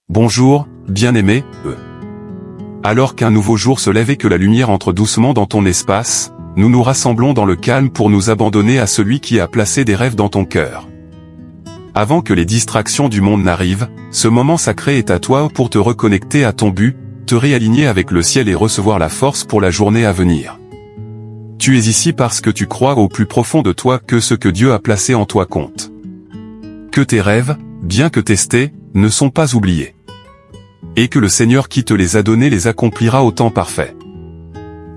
Bonjour, bien-aimé, Alors qu'un nouveau jour se lève et que la lumière entre doucement dans ton espace, nous nous rassemblons dans le calme pour nous abandonner à celui qui a placé des rêves dans ton cœur. Avant que les distractions du monde n'arrivent, ce moment sacré est à toi pour te reconnecter à ton but, te réaligner avec le ciel et recevoir la force pour la journée à venir. Tu es ici parce que tu crois au plus profond de toi que ce que Dieu a placé en toi compte. Que tes rêves, bien que testés, ne sont pas oubliés. Et que le Seigneur qui te les a donnés les accomplira au temps parfait.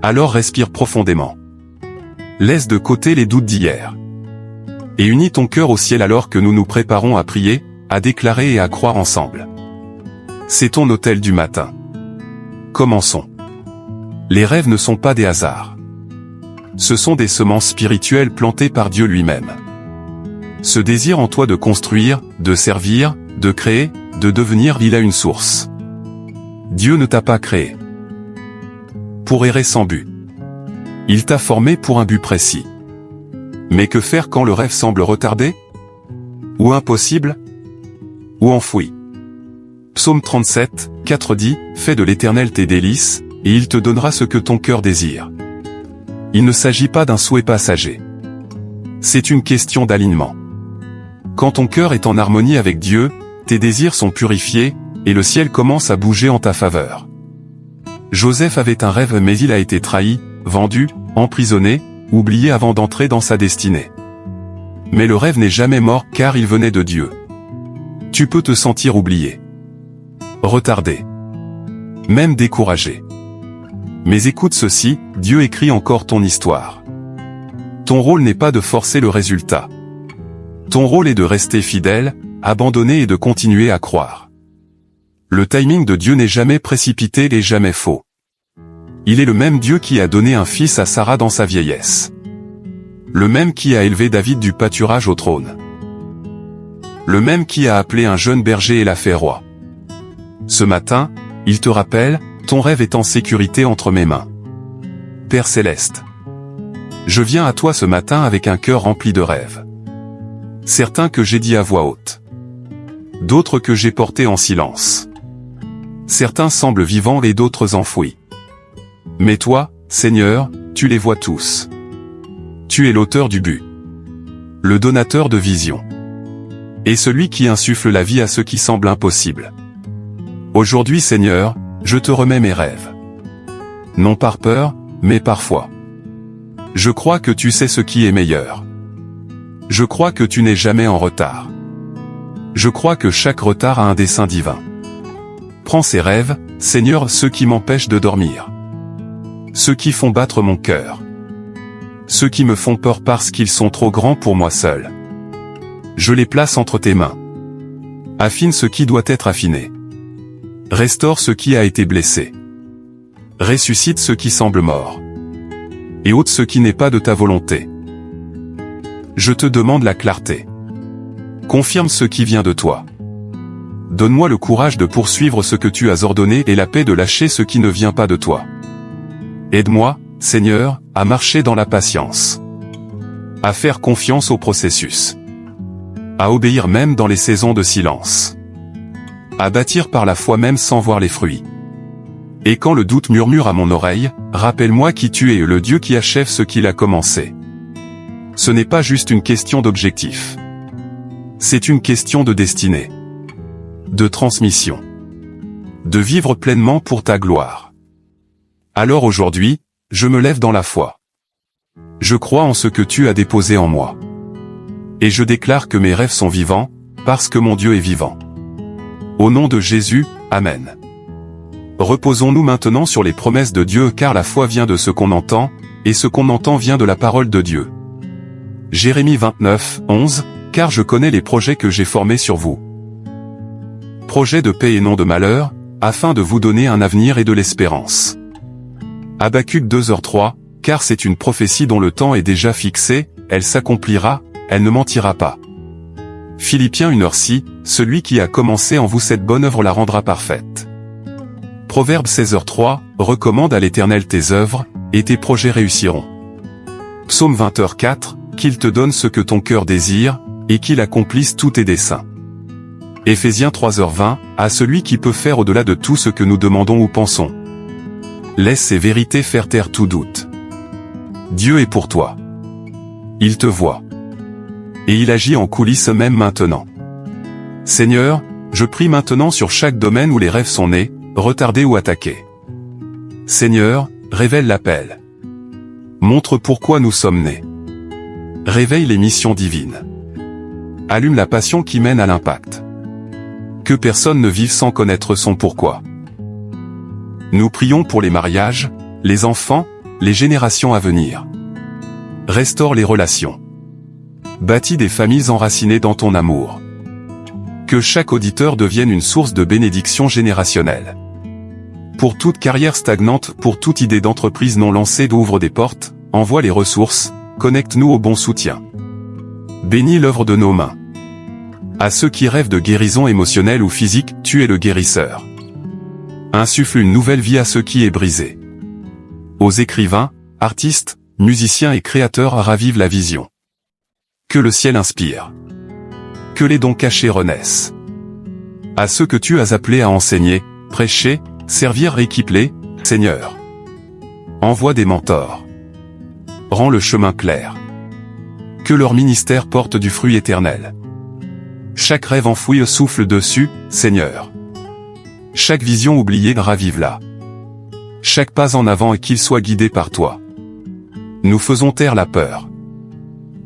Alors respire profondément. Laisse de côté les doutes d'hier. Et unis ton cœur au ciel alors que nous nous préparons à prier, à déclarer et à croire ensemble. C'est ton autel du matin. Commençons. Les rêves ne sont pas des hasards. Ce sont des semences spirituelles plantées par Dieu lui-même. Ce désir en toi de construire, de servir, de créer, de devenir, il a une source. Dieu ne t'a pas créé pour errer sans but. Il t'a formé pour un but précis. Mais que faire quand le rêve semble retardé? Ou impossible? Ou enfoui? Psaume 37, 4 dit, « Fais de l'Éternel tes délices, et il te donnera ce que ton cœur désire. » Il ne s'agit pas d'un souhait passager. C'est une question d'alignement. Quand ton cœur est en harmonie avec Dieu, tes désirs sont purifiés, et le ciel commence à bouger en ta faveur. Joseph avait un rêve mais il a été trahi, vendu, emprisonné, oublié avant d'entrer dans sa destinée. Mais le rêve n'est jamais mort car il venait de Dieu. Tu peux te sentir oublié, retardé, même découragé. Mais écoute ceci, Dieu écrit encore ton histoire. Ton rôle n'est pas de forcer le résultat. Ton rôle est de rester fidèle, abandonner et de continuer à croire. Le timing de Dieu n'est jamais précipité et jamais faux. Il est le même Dieu qui a donné un fils à Sarah dans sa vieillesse. Le même qui a élevé David du pâturage au trône. Le même qui a appelé un jeune berger et l'a fait roi. Ce matin, il te rappelle, ton rêve est en sécurité entre mes mains. Père céleste. Je viens à toi ce matin avec un cœur rempli de rêves. Certains que j'ai dit à voix haute. D'autres que j'ai portés en silence. Certains semblent vivants et d'autres enfouis. Mais toi, Seigneur, tu les vois tous. Tu es l'auteur du but. Le donateur de vision. Et celui qui insuffle la vie à ceux qui semblent impossibles. Aujourd'hui, Seigneur, je te remets mes rêves. Non par peur, mais par foi. Je crois que tu sais ce qui est meilleur. Je crois que tu n'es jamais en retard. Je crois que chaque retard a un dessein divin. Prends ces rêves, Seigneur, ceux qui m'empêchent de dormir. Ceux qui font battre mon cœur. Ceux qui me font peur parce qu'ils sont trop grands pour moi seul. Je les place entre tes mains. Affine ce qui doit être affiné. Restaure ce qui a été blessé. Ressuscite ce qui semble mort. Et ôte ce qui n'est pas de ta volonté. Je te demande la clarté. Confirme ce qui vient de toi. Donne-moi le courage de poursuivre ce que tu as ordonné et la paix de lâcher ce qui ne vient pas de toi. Aide-moi, Seigneur, à marcher dans la patience. À faire confiance au processus. À obéir même dans les saisons de silence. À bâtir par la foi même sans voir les fruits. Et quand le doute murmure à mon oreille, rappelle-moi qui tu es, le Dieu qui achève ce qu'il a commencé. Ce n'est pas juste une question d'objectif. C'est une question de destinée. De transmission. De vivre pleinement pour ta gloire. Alors aujourd'hui, je me lève dans la foi. Je crois en ce que tu as déposé en moi. Et je déclare que mes rêves sont vivants, parce que mon Dieu est vivant. Au nom de Jésus, Amen. Reposons-nous maintenant sur les promesses de Dieu car la foi vient de ce qu'on entend, et ce qu'on entend vient de la parole de Dieu. Jérémie 29, 11, car je connais les projets que j'ai formés sur vous. Projets de paix et non de malheur, afin de vous donner un avenir et de l'espérance. Habacuc 2h3, car c'est une prophétie dont le temps est déjà fixé, elle s'accomplira, elle ne mentira pas. Philippiens 1h6, celui qui a commencé en vous cette bonne œuvre la rendra parfaite. Proverbe 16h3, recommande à l'Éternel tes œuvres, et tes projets réussiront. Psaume 20h4, qu'il te donne ce que ton cœur désire, et qu'il accomplisse tous tes desseins. Éphésiens 3h20, à celui qui peut faire au-delà de tout ce que nous demandons ou pensons. Laisse ces vérités faire taire tout doute. Dieu est pour toi. Il te voit. Et il agit en coulisses même maintenant. Seigneur, je prie maintenant sur chaque domaine où les rêves sont nés, retardés ou attaqués. Seigneur, révèle l'appel. Montre pourquoi nous sommes nés. Réveille les missions divines. Allume la passion qui mène à l'impact. Que personne ne vive sans connaître son pourquoi. Nous prions pour les mariages, les enfants, les générations à venir. Restaure les relations. Bâtis des familles enracinées dans ton amour. Que chaque auditeur devienne une source de bénédiction générationnelle. Pour toute carrière stagnante, pour toute idée d'entreprise non lancée, d'ouvre des portes, envoie les ressources, connecte-nous au bon soutien. Bénis l'œuvre de nos mains. À ceux qui rêvent de guérison émotionnelle ou physique, tu es le guérisseur. Insuffle une nouvelle vie à ceux qui est brisé. Aux écrivains, artistes, musiciens et créateurs ravive la vision. Que le ciel inspire. Que les dons cachés renaissent. À ceux que tu as appelés à enseigner, prêcher, servir, équiper, Seigneur. Envoie des mentors. Rends le chemin clair. Que leur ministère porte du fruit éternel. Chaque rêve enfoui souffle dessus, Seigneur. Chaque vision oubliée ravive-la. Chaque pas en avant et qu'il soit guidé par toi. Nous faisons taire la peur.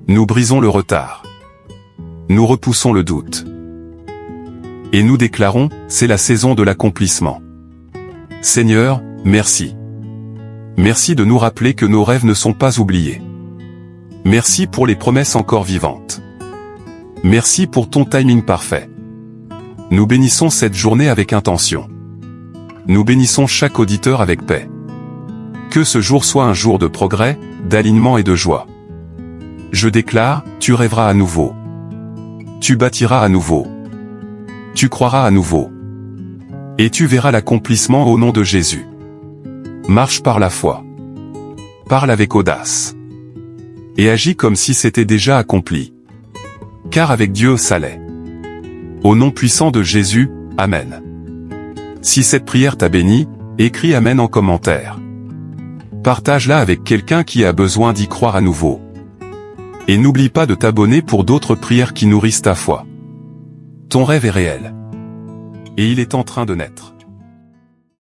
Nous brisons le retard. Nous repoussons le doute. Et nous déclarons, c'est la saison de l'accomplissement. Seigneur, merci. Merci de nous rappeler que nos rêves ne sont pas oubliés. Merci pour les promesses encore vivantes. Merci pour ton timing parfait. Nous bénissons cette journée avec intention. Nous bénissons chaque auditeur avec paix. Que ce jour soit un jour de progrès, d'alignement et de joie. Je déclare, tu rêveras à nouveau. Tu bâtiras à nouveau. Tu croiras à nouveau. Et tu verras l'accomplissement au nom de Jésus. Marche par la foi. Parle avec audace. Et agis comme si c'était déjà accompli. Car avec Dieu ça l'est. Au nom puissant de Jésus, Amen. Si cette prière t'a béni, écris Amen en commentaire. Partage-la avec quelqu'un qui a besoin d'y croire à nouveau. Et n'oublie pas de t'abonner pour d'autres prières qui nourrissent ta foi. Ton rêve est réel. Et il est en train de naître.